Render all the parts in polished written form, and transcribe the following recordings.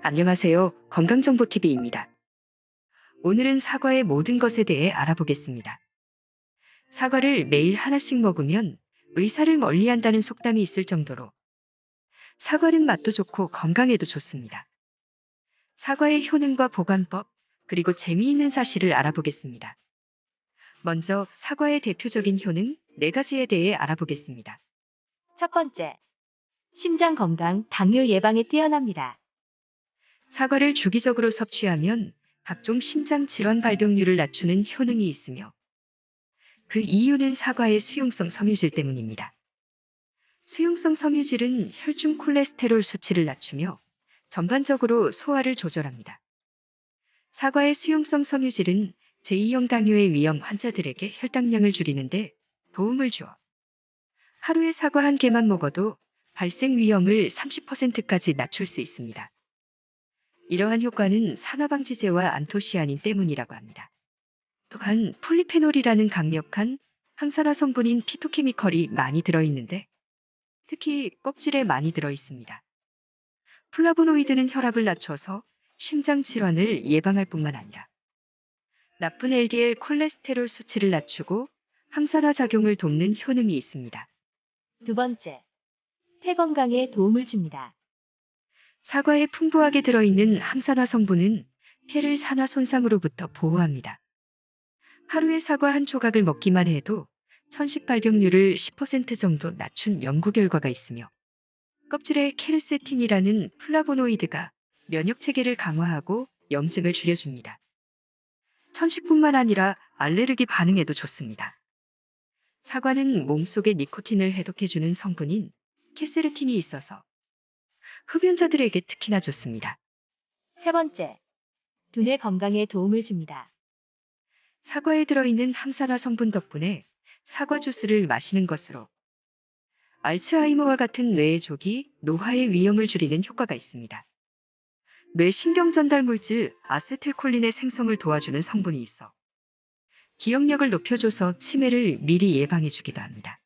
안녕하세요. 건강정보TV입니다. 오늘은 사과의 모든 것에 대해 알아보겠습니다. 사과를 매일 하나씩 먹으면 의사를 멀리한다는 속담이 있을 정도로 사과는 맛도 좋고 건강에도 좋습니다. 사과의 효능과 보관법, 그리고 재미있는 사실을 알아보겠습니다. 먼저 사과의 대표적인 효능 4가지에 대해 알아보겠습니다. 첫 번째, 심장 건강, 당뇨 예방에 뛰어납니다. 사과를 주기적으로 섭취하면 각종 심장 질환 발병률을 낮추는 효능이 있으며 그 이유는 사과의 수용성 섬유질 때문입니다. 수용성 섬유질은 혈중 콜레스테롤 수치를 낮추며 전반적으로 소화를 조절합니다. 사과의 수용성 섬유질은 제2형 당뇨의 위험 환자들에게 혈당량을 줄이는데 도움을 주어 하루에 사과 한 개만 먹어도 발생 위험을 30%까지 낮출 수 있습니다. 이러한 효과는 산화방지제와 안토시아닌 때문이라고 합니다. 또한 폴리페놀이라는 강력한 항산화 성분인 피토케미컬이 많이 들어있는데 특히 껍질에 많이 들어있습니다. 플라보노이드는 혈압을 낮춰서 심장 질환을 예방할 뿐만 아니라 나쁜 LDL 콜레스테롤 수치를 낮추고 항산화 작용을 돕는 효능이 있습니다. 두 번째, 폐 건강에 도움을 줍니다. 사과에 풍부하게 들어있는 항산화 성분은 폐를 산화 손상으로부터 보호합니다. 하루에 사과 한 조각을 먹기만 해도 천식 발병률을 10% 정도 낮춘 연구 결과가 있으며 껍질에 케르세틴이라는 플라보노이드가 면역 체계를 강화하고 염증을 줄여줍니다. 천식뿐만 아니라 알레르기 반응에도 좋습니다. 사과는 몸속의 니코틴을 해독해주는 성분인 케세르틴이 있어서 흡연자들에게 특히나 좋습니다. 세 번째, 두뇌 건강에 도움을 줍니다. 사과에 들어있는 항산화 성분 덕분에 사과 주스를 마시는 것으로 알츠하이머와 같은 뇌의 조기, 노화의 위험을 줄이는 효과가 있습니다. 뇌 신경 전달 물질 아세틸콜린의 생성을 도와주는 성분이 있어 기억력을 높여줘서 치매를 미리 예방해주기도 합니다.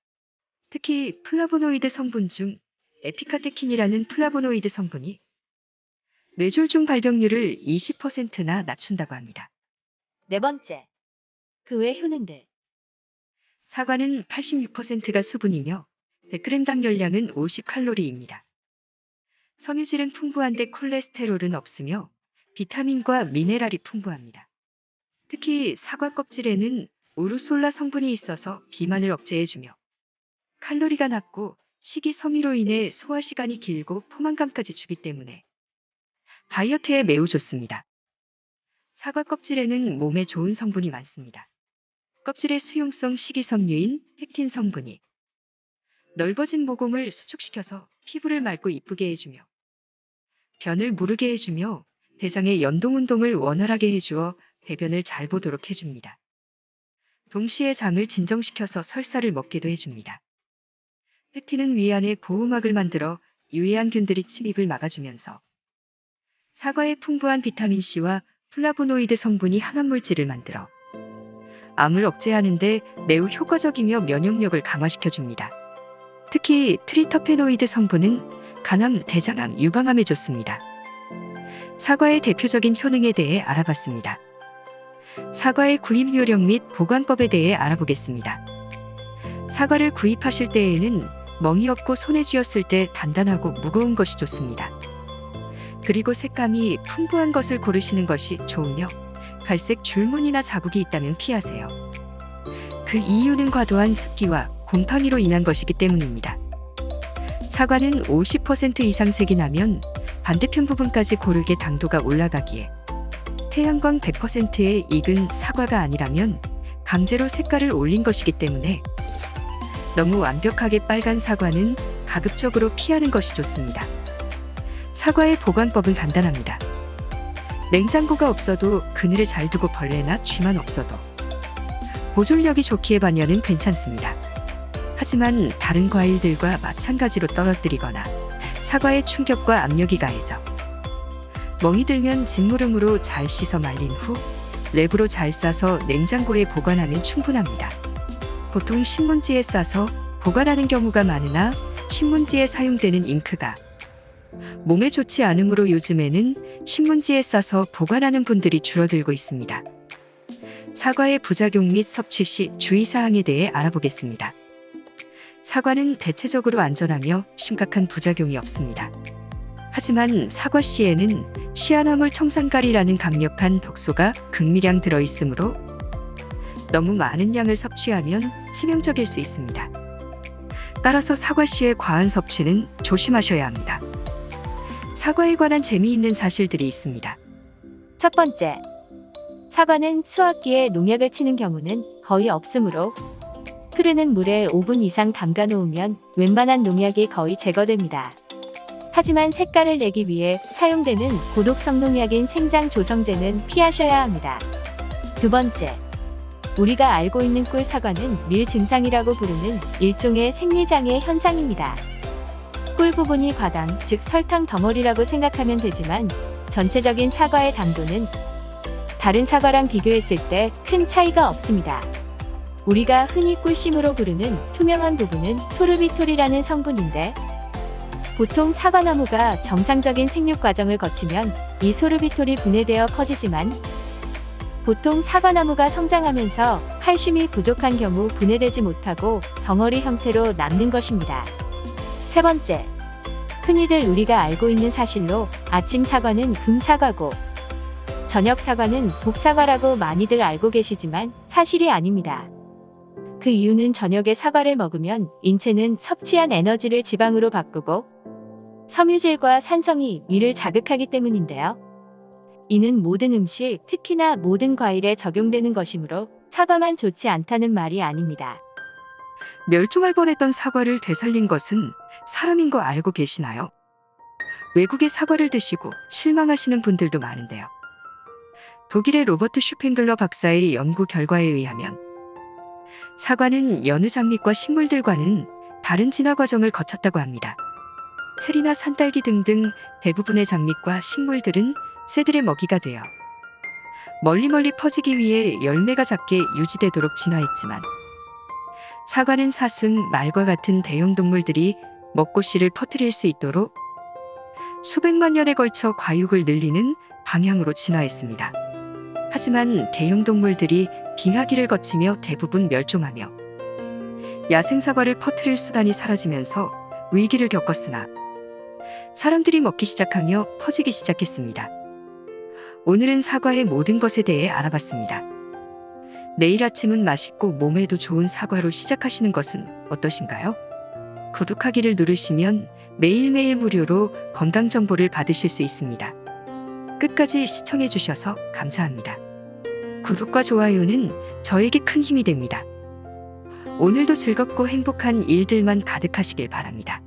특히 플라보노이드 성분 중 에피카테킨이라는 플라보노이드 성분이 뇌졸중 발병률을 20%나 낮춘다고 합니다. 네 번째, 그 외 효능들. 사과는 86%가 수분이며 100g당 열량은 50칼로리입니다. 섬유질은 풍부한데 콜레스테롤은 없으며 비타민과 미네랄이 풍부합니다. 특히 사과 껍질에는 우르솔라 성분이 있어서 비만을 억제해주며 칼로리가 낮고 식이섬유로 인해 소화 시간이 길고 포만감까지 주기 때문에 다이어트에 매우 좋습니다. 사과 껍질에는 몸에 좋은 성분이 많습니다. 껍질의 수용성 식이섬유인 팩틴 성분이 넓어진 모공을 수축시켜서 피부를 맑고 이쁘게 해주며 변을 무르게 해주며 대장의 연동운동을 원활하게 해주어 배변을 잘 보도록 해줍니다. 동시에 장을 진정시켜서 설사를 먹게도 해줍니다. 팩틴은 위안에 보호막을 만들어 유해한 균들이 침입을 막아주면서 사과의 풍부한 비타민C와 플라보노이드 성분이 항암물질을 만들어 암을 억제하는 데 매우 효과적이며 면역력을 강화시켜줍니다. 특히 트리터페노이드 성분은 간암, 대장암, 유방암에 좋습니다. 사과의 대표적인 효능에 대해 알아봤습니다. 사과의 구입 요령 및 보관법에 대해 알아보겠습니다. 사과를 구입하실 때에는 멍이 없고 손에 쥐었을 때 단단하고 무거운 것이 좋습니다. 그리고 색감이 풍부한 것을 고르시는 것이 좋으며 갈색 줄무늬나 자국이 있다면 피하세요. 그 이유는 과도한 습기와 곰팡이로 인한 것이기 때문입니다. 사과는 50% 이상 색이 나면 반대편 부분까지 고르게 당도가 올라가기에 태양광 100%에 익은 사과가 아니라면 강제로 색깔을 올린 것이기 때문에 너무 완벽하게 빨간 사과는 가급적으로 피하는 것이 좋습니다. 사과의 보관법은 간단합니다. 냉장고가 없어도 그늘에 잘 두고 벌레나 쥐만 없어도 보존력이 좋기에 반려는 괜찮습니다. 하지만 다른 과일들과 마찬가지로 떨어뜨리거나 사과에 충격과 압력이 가해져 멍이 들면 진물음으로 잘 씻어 말린 후 랩으로 잘 싸서 냉장고에 보관하면 충분합니다. 보통 신문지에 싸서 보관하는 경우가 많으나 신문지에 사용되는 잉크가 몸에 좋지 않으므로 요즘에는 신문지에 싸서 보관하는 분들이 줄어들고 있습니다. 사과의 부작용 및 섭취 시 주의사항에 대해 알아보겠습니다. 사과는 대체적으로 안전하며 심각한 부작용이 없습니다. 하지만 사과씨에는 시아나물 청산가리라는 강력한 독소가 극미량 들어있으므로 너무 많은 양을 섭취하면 치명적일 수 있습니다. 따라서 사과씨의 과한 섭취는 조심하셔야 합니다. 사과에 관한 재미있는 사실들이 있습니다. 첫 번째, 사과는 수확기에 농약을 치는 경우는 거의 없으므로 흐르는 물에 5분 이상 담가 놓으면 웬만한 농약이 거의 제거됩니다. 하지만 색깔을 내기 위해 사용되는 고독성 농약인 생장 조성제는 피하셔야 합니다. 두 번째, 우리가 알고 있는 꿀 사과는 밀 증상이라고 부르는 일종의 생리장애 현상입니다. 꿀 부분이 과당, 즉 설탕 덩어리라고 생각하면 되지만 전체적인 사과의 당도는 다른 사과랑 비교했을 때 큰 차이가 없습니다. 우리가 흔히 꿀심으로 부르는 투명한 부분은 소르비톨이라는 성분인데 보통 사과나무가 정상적인 생육 과정을 거치면 이 소르비톨이 분해되어 커지지만 보통 사과나무가 성장하면서 칼슘이 부족한 경우 분해되지 못하고 덩어리 형태로 남는 것입니다. 세 번째, 흔히들 우리가 알고 있는 사실로 아침 사과는 금사과고 저녁 사과는 복사과라고 많이들 알고 계시지만 사실이 아닙니다. 그 이유는 저녁에 사과를 먹으면 인체는 섭취한 에너지를 지방으로 바꾸고 섬유질과 산성이 위를 자극하기 때문인데요. 이는 모든 음식, 특히나 모든 과일에 적용되는 것이므로 사과만 좋지 않다는 말이 아닙니다. 멸종할 뻔했던 사과를 되살린 것은 사람인 거 알고 계시나요? 외국의 사과를 드시고 실망하시는 분들도 많은데요. 독일의 로버트 슈팽글러 박사의 연구 결과에 의하면 사과는 여느 장미과 식물들과는 다른 진화 과정을 거쳤다고 합니다. 체리나 산딸기 등등 대부분의 장미과 식물들은 새들의 먹이가 되어 멀리 퍼지기 위해 열매가 작게 유지되도록 진화했지만 사과는 사슴, 말과 같은 대형 동물들이 먹고 씨를 퍼뜨릴 수 있도록 수백만 년에 걸쳐 과육을 늘리는 방향으로 진화했습니다. 하지만 대형 동물들이 빙하기를 거치며 대부분 멸종하며 야생 사과를 퍼뜨릴 수단이 사라지면서 위기를 겪었으나 사람들이 먹기 시작하며 퍼지기 시작했습니다. 오늘은 사과의 모든 것에 대해 알아봤습니다. 내일 아침은 맛있고 몸에도 좋은 사과로 시작하시는 것은 어떠신가요? 구독하기를 누르시면 매일매일 무료로 건강 정보를 받으실 수 있습니다. 끝까지 시청해 주셔서 감사합니다. 구독과 좋아요는 저에게 큰 힘이 됩니다. 오늘도 즐겁고 행복한 일들만 가득하시길 바랍니다.